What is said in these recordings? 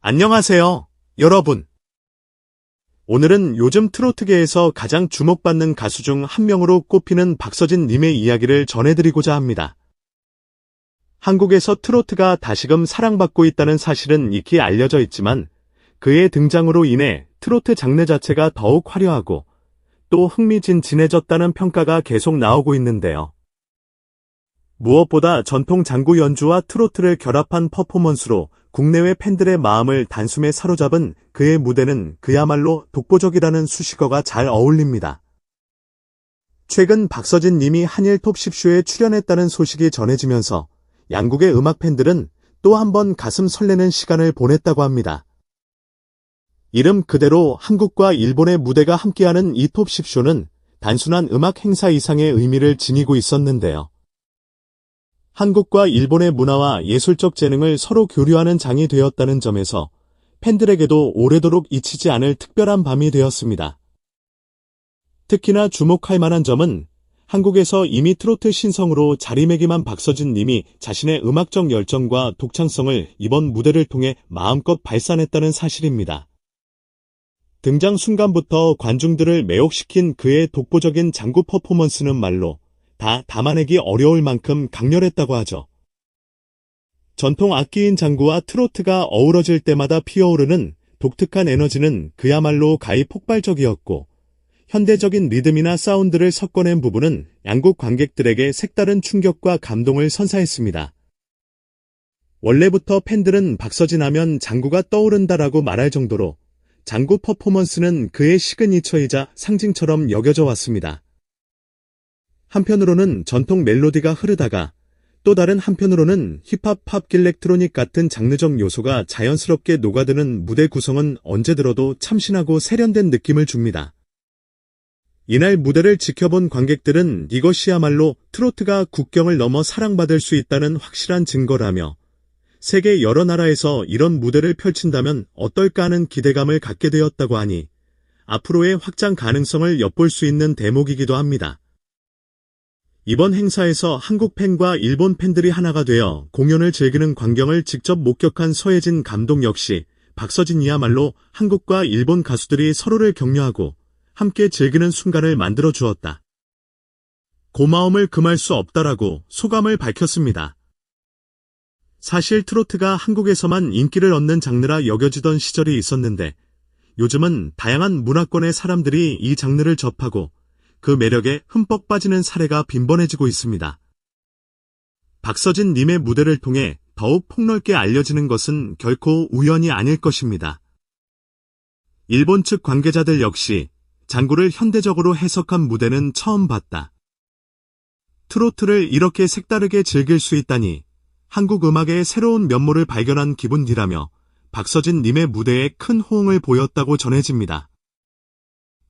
안녕하세요, 여러분. 오늘은 요즘 트로트계에서 가장 주목받는 가수 중 한 명으로 꼽히는 박서진 님의 이야기를 전해드리고자 합니다. 한국에서 트로트가 다시금 사랑받고 있다는 사실은 익히 알려져 있지만 그의 등장으로 인해 트로트 장르 자체가 더욱 화려하고 또 흥미진진해졌다는 평가가 계속 나오고 있는데요. 무엇보다 전통 장구 연주와 트로트를 결합한 퍼포먼스로 국내외 팬들의 마음을 단숨에 사로잡은 그의 무대는 그야말로 독보적이라는 수식어가 잘 어울립니다. 최근 박서진 님이 한일 톱10쇼에 출연했다는 소식이 전해지면서 양국의 음악 팬들은 또 한 번 가슴 설레는 시간을 보냈다고 합니다. 이름 그대로 한국과 일본의 무대가 함께하는 이 톱10쇼는 단순한 음악 행사 이상의 의미를 지니고 있었는데요. 한국과 일본의 문화와 예술적 재능을 서로 교류하는 장이 되었다는 점에서 팬들에게도 오래도록 잊히지 않을 특별한 밤이 되었습니다. 특히나 주목할 만한 점은 한국에서 이미 트로트 신성으로 자리매김한 박서진 님이 자신의 음악적 열정과 독창성을 이번 무대를 통해 마음껏 발산했다는 사실입니다. 등장 순간부터 관중들을 매혹시킨 그의 독보적인 장구 퍼포먼스는 말로 다 담아내기 어려울 만큼 강렬했다고 하죠. 전통 악기인 장구와 트로트가 어우러질 때마다 피어오르는 독특한 에너지는 그야말로 가히 폭발적이었고 현대적인 리듬이나 사운드를 섞어낸 부분은 양국 관객들에게 색다른 충격과 감동을 선사했습니다. 원래부터 팬들은 박서진 하면 장구가 떠오른다라고 말할 정도로 장구 퍼포먼스는 그의 시그니처이자 상징처럼 여겨져 왔습니다. 한편으로는 전통 멜로디가 흐르다가 또 다른 한편으로는 힙합, 팝, 일렉트로닉 같은 장르적 요소가 자연스럽게 녹아드는 무대 구성은 언제 들어도 참신하고 세련된 느낌을 줍니다. 이날 무대를 지켜본 관객들은 이것이야말로 트로트가 국경을 넘어 사랑받을 수 있다는 확실한 증거라며 세계 여러 나라에서 이런 무대를 펼친다면 어떨까 하는 기대감을 갖게 되었다고 하니 앞으로의 확장 가능성을 엿볼 수 있는 대목이기도 합니다. 이번 행사에서 한국 팬과 일본 팬들이 하나가 되어 공연을 즐기는 광경을 직접 목격한 서예진 감독 역시 박서진이야말로 한국과 일본 가수들이 서로를 격려하고 함께 즐기는 순간을 만들어 주었다. 고마움을 금할 수 없다라고 소감을 밝혔습니다. 사실 트로트가 한국에서만 인기를 얻는 장르라 여겨지던 시절이 있었는데 요즘은 다양한 문화권의 사람들이 이 장르를 접하고 그 매력에 흠뻑 빠지는 사례가 빈번해지고 있습니다. 박서진 님의 무대를 통해 더욱 폭넓게 알려지는 것은 결코 우연이 아닐 것입니다. 일본 측 관계자들 역시 장구를 현대적으로 해석한 무대는 처음 봤다. 트로트를 이렇게 색다르게 즐길 수 있다니 한국 음악의 새로운 면모를 발견한 기분이라며 박서진 님의 무대에 큰 호응을 보였다고 전해집니다.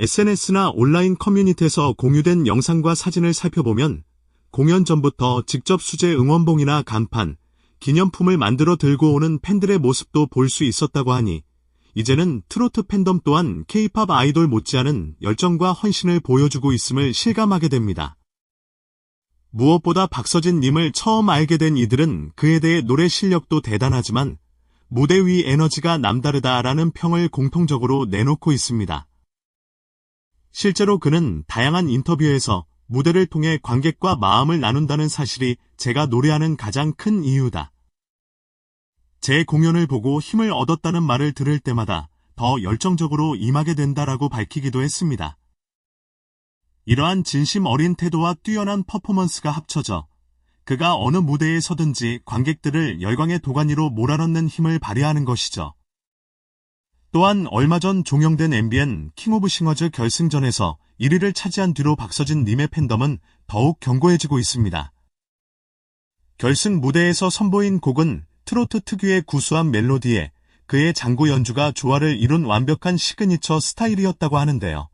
SNS나 온라인 커뮤니티에서 공유된 영상과 사진을 살펴보면 공연 전부터 직접 수제 응원봉이나 간판, 기념품을 만들어 들고 오는 팬들의 모습도 볼 수 있었다고 하니 이제는 트로트 팬덤 또한 K-팝 아이돌 못지않은 열정과 헌신을 보여주고 있음을 실감하게 됩니다. 무엇보다 박서진 님을 처음 알게 된 이들은 그에 대해 노래 실력도 대단하지만 무대 위 에너지가 남다르다라는 평을 공통적으로 내놓고 있습니다. 실제로 그는 다양한 인터뷰에서 무대를 통해 관객과 마음을 나눈다는 사실이 제가 노래하는 가장 큰 이유다. 제 공연을 보고 힘을 얻었다는 말을 들을 때마다 더 열정적으로 임하게 된다라고 밝히기도 했습니다. 이러한 진심 어린 태도와 뛰어난 퍼포먼스가 합쳐져 그가 어느 무대에 서든지 관객들을 열광의 도가니로 몰아넣는 힘을 발휘하는 것이죠. 또한 얼마 전 종영된 MBN 킹 오브 싱어즈 결승전에서 1위를 차지한 뒤로 박서진 님의 팬덤은 더욱 견고해지고 있습니다. 결승 무대에서 선보인 곡은 트로트 특유의 구수한 멜로디에 그의 장구 연주가 조화를 이룬 완벽한 시그니처 스타일이었다고 하는데요.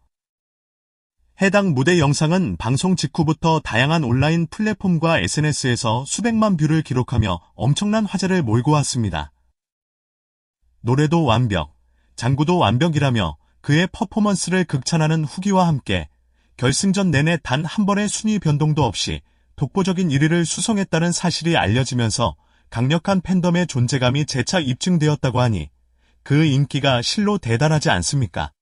해당 무대 영상은 방송 직후부터 다양한 온라인 플랫폼과 SNS에서 수백만 뷰를 기록하며 엄청난 화제를 몰고 왔습니다. 노래도 완벽, 장구도 완벽이라며 그의 퍼포먼스를 극찬하는 후기와 함께 결승전 내내 단 한 번의 순위 변동도 없이 독보적인 1위를 수성했다는 사실이 알려지면서 강력한 팬덤의 존재감이 재차 입증되었다고 하니 그 인기가 실로 대단하지 않습니까?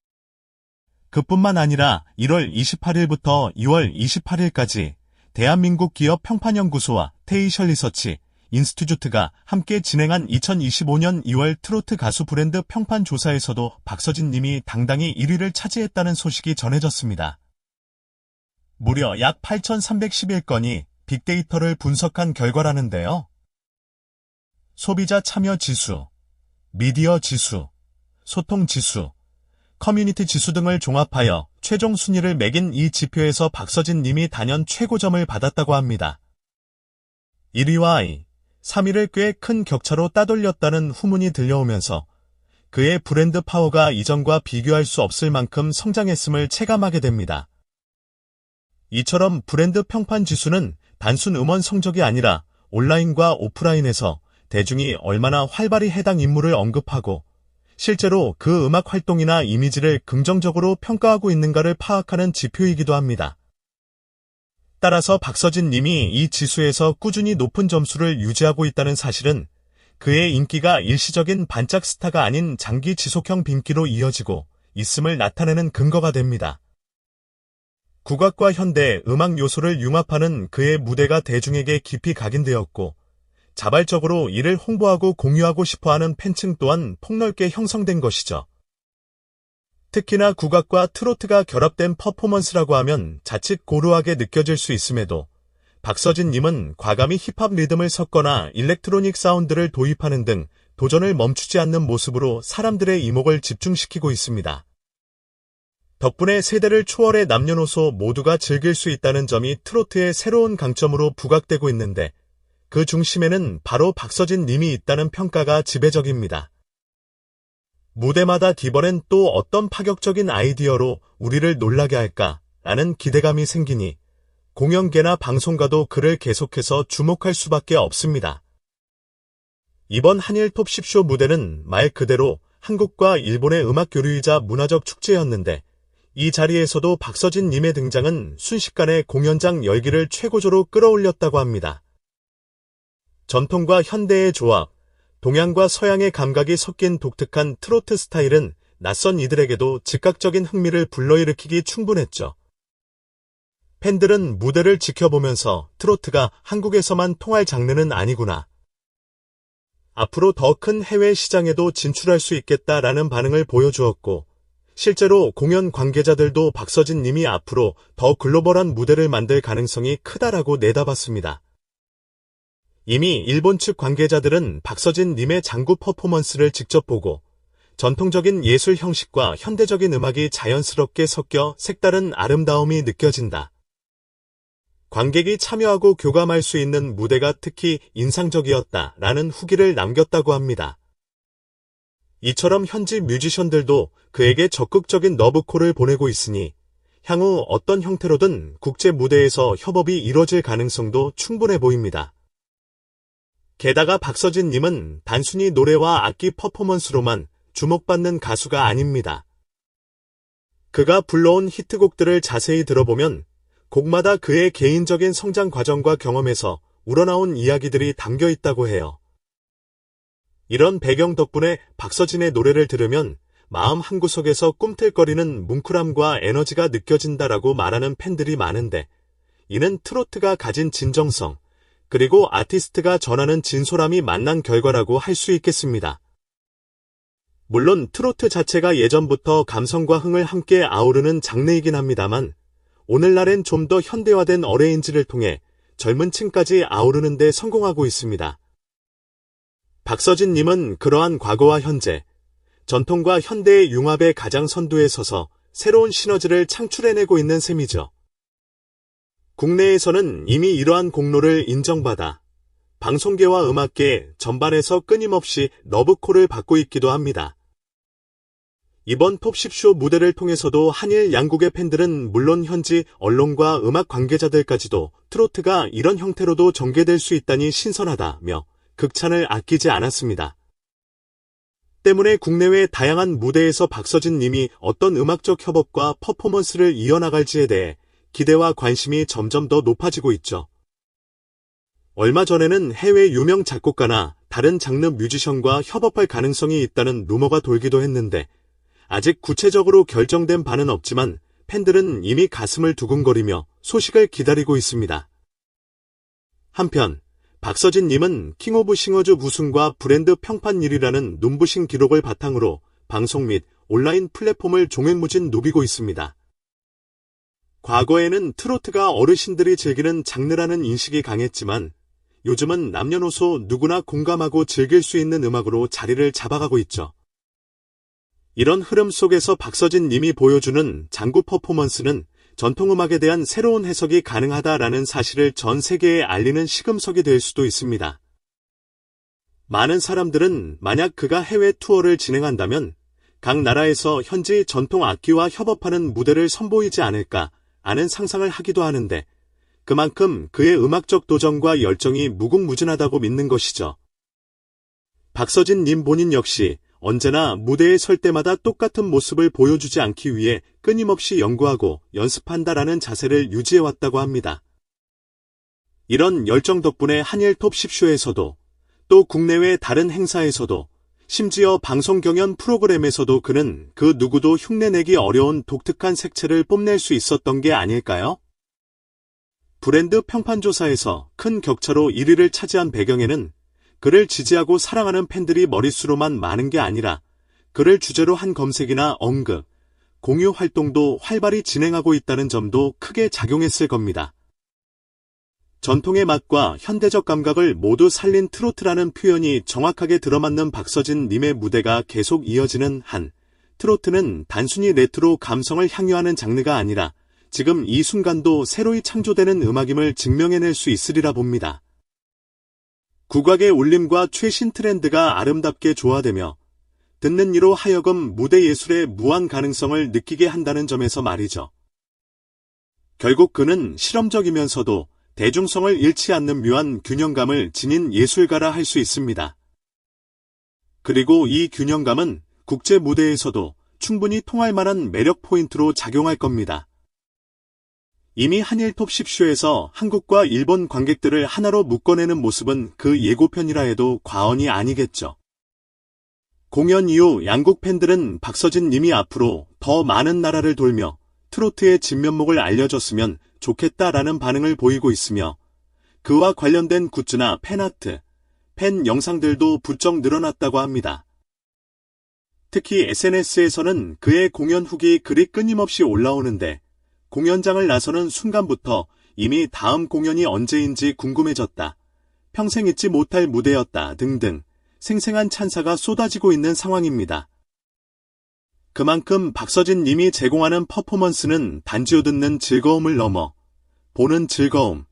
그뿐만 아니라 1월 28일부터 2월 28일까지 대한민국 기업 평판연구소와 테이셜 리서치 인스티튜트가 함께 진행한 2025년 2월 트로트 가수 브랜드 평판 조사에서도 박서진 님이 당당히 1위를 차지했다는 소식이 전해졌습니다. 무려 약 8,311건이 빅데이터를 분석한 결과라는데요. 소비자 참여 지수, 미디어 지수, 소통 지수, 커뮤니티 지수 등을 종합하여 최종 순위를 매긴 이 지표에서 박서진 님이 단연 최고점을 받았다고 합니다. 1위와 3위를 꽤 큰 격차로 따돌렸다는 후문이 들려오면서 그의 브랜드 파워가 이전과 비교할 수 없을 만큼 성장했음을 체감하게 됩니다. 이처럼 브랜드 평판 지수는 단순 음원 성적이 아니라 온라인과 오프라인에서 대중이 얼마나 활발히 해당 인물을 언급하고 실제로 그 음악 활동이나 이미지를 긍정적으로 평가하고 있는가를 파악하는 지표이기도 합니다. 따라서 박서진 님이 이 지수에서 꾸준히 높은 점수를 유지하고 있다는 사실은 그의 인기가 일시적인 반짝 스타가 아닌 장기 지속형 빈기로 이어지고 있음을 나타내는 근거가 됩니다. 국악과 현대 음악 요소를 융합하는 그의 무대가 대중에게 깊이 각인되었고 자발적으로 이를 홍보하고 공유하고 싶어하는 팬층 또한 폭넓게 형성된 것이죠. 특히나 국악과 트로트가 결합된 퍼포먼스라고 하면 자칫 고루하게 느껴질 수 있음에도 박서진 님은 과감히 힙합 리듬을 섞거나 일렉트로닉 사운드를 도입하는 등 도전을 멈추지 않는 모습으로 사람들의 이목을 집중시키고 있습니다. 덕분에 세대를 초월해 남녀노소 모두가 즐길 수 있다는 점이 트로트의 새로운 강점으로 부각되고 있는데 그 중심에는 바로 박서진 님이 있다는 평가가 지배적입니다. 무대마다 디번엔 또 어떤 파격적인 아이디어로 우리를 놀라게 할까라는 기대감이 생기니 공연계나 방송가도 그를 계속해서 주목할 수밖에 없습니다. 이번 한일 톱 10쇼 무대는 말 그대로 한국과 일본의 음악 교류이자 문화적 축제였는데 이 자리에서도 박서진 님의 등장은 순식간에 공연장 열기를 최고조로 끌어올렸다고 합니다. 전통과 현대의 조합, 동양과 서양의 감각이 섞인 독특한 트로트 스타일은 낯선 이들에게도 즉각적인 흥미를 불러일으키기 충분했죠. 팬들은 무대를 지켜보면서 트로트가 한국에서만 통할 장르는 아니구나. 앞으로 더 큰 해외 시장에도 진출할 수 있겠다라는 반응을 보여주었고 실제로 공연 관계자들도 박서진 님이 앞으로 더 글로벌한 무대를 만들 가능성이 크다라고 내다봤습니다. 이미 일본 측 관계자들은 박서진 님의 장구 퍼포먼스를 직접 보고 전통적인 예술 형식과 현대적인 음악이 자연스럽게 섞여 색다른 아름다움이 느껴진다. 관객이 참여하고 교감할 수 있는 무대가 특히 인상적이었다라는 후기를 남겼다고 합니다. 이처럼 현지 뮤지션들도 그에게 적극적인 러브콜을 보내고 있으니 향후 어떤 형태로든 국제 무대에서 협업이 이뤄질 가능성도 충분해 보입니다. 게다가 박서진 님은 단순히 노래와 악기 퍼포먼스로만 주목받는 가수가 아닙니다. 그가 불러온 히트곡들을 자세히 들어보면 곡마다 그의 개인적인 성장 과정과 경험에서 우러나온 이야기들이 담겨 있다고 해요. 이런 배경 덕분에 박서진의 노래를 들으면 마음 한구석에서 꿈틀거리는 뭉클함과 에너지가 느껴진다라고 말하는 팬들이 많은데 이는 트로트가 가진 진정성, 그리고 아티스트가 전하는 진솔함이 만난 결과라고 할 수 있겠습니다. 물론 트로트 자체가 예전부터 감성과 흥을 함께 아우르는 장르이긴 합니다만 오늘날엔 좀 더 현대화된 어레인지를 통해 젊은 층까지 아우르는 데 성공하고 있습니다. 박서진 님은 그러한 과거와 현재, 전통과 현대의 융합의 가장 선두에 서서 새로운 시너지를 창출해내고 있는 셈이죠. 국내에서는 이미 이러한 공로를 인정받아 방송계와 음악계 전반에서 끊임없이 러브콜을 받고 있기도 합니다. 이번 톱10쇼 무대를 통해서도 한일 양국의 팬들은 물론 현지 언론과 음악 관계자들까지도 트로트가 이런 형태로도 전개될 수 있다니 신선하다며 극찬을 아끼지 않았습니다. 때문에 국내외 다양한 무대에서 박서진 님이 어떤 음악적 협업과 퍼포먼스를 이어나갈지에 대해 기대와 관심이 점점 더 높아지고 있죠. 얼마 전에는 해외 유명 작곡가나 다른 장르 뮤지션과 협업할 가능성이 있다는 루머가 돌기도 했는데 아직 구체적으로 결정된 바는 없지만 팬들은 이미 가슴을 두근거리며 소식을 기다리고 있습니다. 한편 박서진님은 킹 오브 싱어즈 우승과 브랜드 평판 1위라는 눈부신 기록을 바탕으로 방송 및 온라인 플랫폼을 종횡무진 누비고 있습니다. 과거에는 트로트가 어르신들이 즐기는 장르라는 인식이 강했지만 요즘은 남녀노소 누구나 공감하고 즐길 수 있는 음악으로 자리를 잡아가고 있죠. 이런 흐름 속에서 박서진 님이 보여주는 장구 퍼포먼스는 전통음악에 대한 새로운 해석이 가능하다라는 사실을 전 세계에 알리는 시금석이 될 수도 있습니다. 많은 사람들은 만약 그가 해외 투어를 진행한다면 각 나라에서 현지 전통 악기와 협업하는 무대를 선보이지 않을까 하는 상상을 하기도 하는데 그만큼 그의 음악적 도전과 열정이 무궁무진하다고 믿는 것이죠. 박서진 님 본인 역시 언제나 무대에 설 때마다 똑같은 모습을 보여주지 않기 위해 끊임없이 연구하고 연습한다라는 자세를 유지해왔다고 합니다. 이런 열정 덕분에 한일 톱 10쇼에서도 또 국내외 다른 행사에서도 심지어 방송 경연 프로그램에서도 그는 그 누구도 흉내내기 어려운 독특한 색채를 뽐낼 수 있었던 게 아닐까요? 브랜드 평판조사에서 큰 격차로 1위를 차지한 배경에는 그를 지지하고 사랑하는 팬들이 머릿수로만 많은 게 아니라 그를 주제로 한 검색이나 언급, 공유 활동도 활발히 진행하고 있다는 점도 크게 작용했을 겁니다. 전통의 맛과 현대적 감각을 모두 살린 트로트라는 표현이 정확하게 들어맞는 박서진 님의 무대가 계속 이어지는 한, 트로트는 단순히 레트로 감성을 향유하는 장르가 아니라 지금 이 순간도 새로이 창조되는 음악임을 증명해낼 수 있으리라 봅니다. 국악의 울림과 최신 트렌드가 아름답게 조화되며 듣는 이로 하여금 무대 예술의 무한 가능성을 느끼게 한다는 점에서 말이죠. 결국 그는 실험적이면서도 대중성을 잃지 않는 묘한 균형감을 지닌 예술가라 할 수 있습니다. 그리고 이 균형감은 국제 무대에서도 충분히 통할 만한 매력 포인트로 작용할 겁니다. 이미 한일 톱 10쇼에서 한국과 일본 관객들을 하나로 묶어내는 모습은 그 예고편이라 해도 과언이 아니겠죠. 공연 이후 양국 팬들은 박서진 님이 앞으로 더 많은 나라를 돌며 트로트의 진면목을 알려줬으면 좋겠다라는 반응을 보이고 있으며 그와 관련된 굿즈나 팬아트, 팬 영상들도 부쩍 늘어났다고 합니다. 특히 SNS에서는 그의 공연 후기 글이 끊임없이 올라오는데 공연장을 나서는 순간부터 이미 다음 공연이 언제인지 궁금해졌다, 평생 잊지 못할 무대였다 등등 생생한 찬사가 쏟아지고 있는 상황입니다. 그만큼 박서진 님이 제공하는 퍼포먼스는 단지 듣는 즐거움을 넘어 보는 즐거움,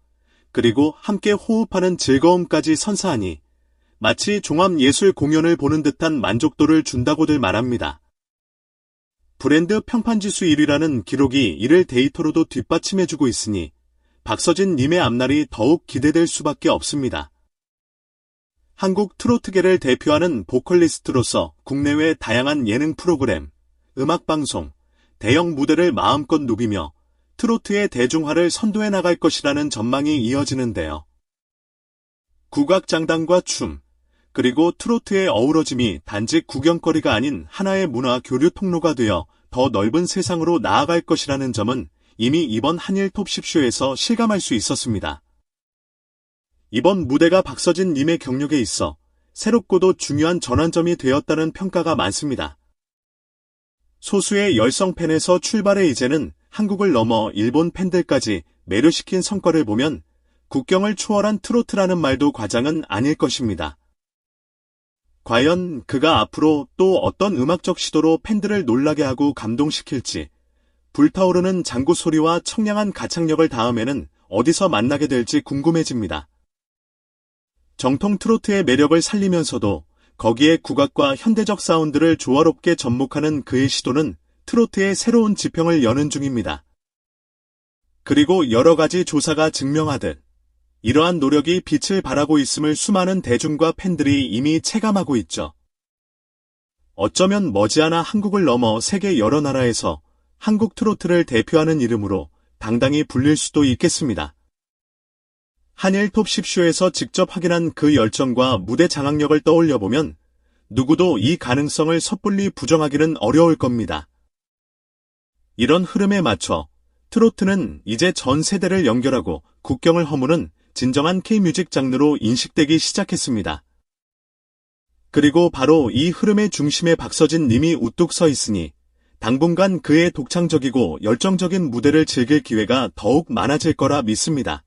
그리고 함께 호흡하는 즐거움까지 선사하니 마치 종합예술 공연을 보는 듯한 만족도를 준다고들 말합니다. 브랜드 평판지수 1위라는 기록이 이를 데이터로도 뒷받침해주고 있으니 박서진 님의 앞날이 더욱 기대될 수밖에 없습니다. 한국 트로트계를 대표하는 보컬리스트로서 국내외 다양한 예능 프로그램, 음악방송, 대형 무대를 마음껏 누비며 트로트의 대중화를 선도해 나갈 것이라는 전망이 이어지는데요. 국악장단과 춤, 그리고 트로트의 어우러짐이 단지 구경거리가 아닌 하나의 문화 교류 통로가 되어 더 넓은 세상으로 나아갈 것이라는 점은 이미 이번 한일 톱 10쇼에서 실감할 수 있었습니다. 이번 무대가 박서진 님의 경력에 있어 새롭고도 중요한 전환점이 되었다는 평가가 많습니다. 소수의 열성 팬에서 출발해 이제는 한국을 넘어 일본 팬들까지 매료시킨 성과를 보면 국경을 초월한 트로트라는 말도 과장은 아닐 것입니다. 과연 그가 앞으로 또 어떤 음악적 시도로 팬들을 놀라게 하고 감동시킬지, 불타오르는 장구 소리와 청량한 가창력을 다음에는 어디서 만나게 될지 궁금해집니다. 정통 트로트의 매력을 살리면서도 거기에 국악과 현대적 사운드를 조화롭게 접목하는 그의 시도는 트로트의 새로운 지평을 여는 중입니다. 그리고 여러 가지 조사가 증명하듯 이러한 노력이 빛을 발하고 있음을 수많은 대중과 팬들이 이미 체감하고 있죠. 어쩌면 머지않아 한국을 넘어 세계 여러 나라에서 한국 트로트를 대표하는 이름으로 당당히 불릴 수도 있겠습니다. 한일 톱10쇼에서 직접 확인한 그 열정과 무대 장악력을 떠올려보면 누구도 이 가능성을 섣불리 부정하기는 어려울 겁니다. 이런 흐름에 맞춰 트로트는 이제 전 세대를 연결하고 국경을 허무는 진정한 K뮤직 장르로 인식되기 시작했습니다. 그리고 바로 이 흐름의 중심에 박서진 님이 우뚝 서 있으니 당분간 그의 독창적이고 열정적인 무대를 즐길 기회가 더욱 많아질 거라 믿습니다.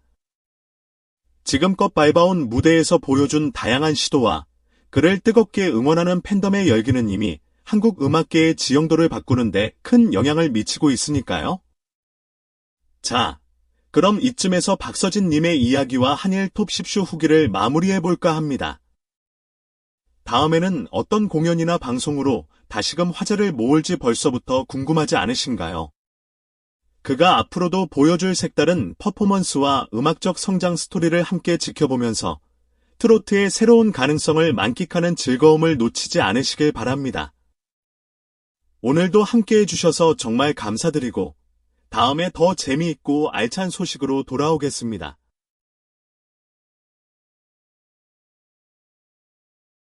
지금껏 밟아온 무대에서 보여준 다양한 시도와 그를 뜨겁게 응원하는 팬덤의 열기는 이미 한국 음악계의 지형도를 바꾸는데 큰 영향을 미치고 있으니까요. 자, 그럼 이쯤에서 박서진 님의 이야기와 한일 톱10쇼 후기를 마무리해볼까 합니다. 다음에는 어떤 공연이나 방송으로 다시금 화제를 모을지 벌써부터 궁금하지 않으신가요? 그가 앞으로도 보여줄 색다른 퍼포먼스와 음악적 성장 스토리를 함께 지켜보면서 트로트의 새로운 가능성을 만끽하는 즐거움을 놓치지 않으시길 바랍니다. 오늘도 함께 해주셔서 정말 감사드리고 다음에 더 재미있고 알찬 소식으로 돌아오겠습니다.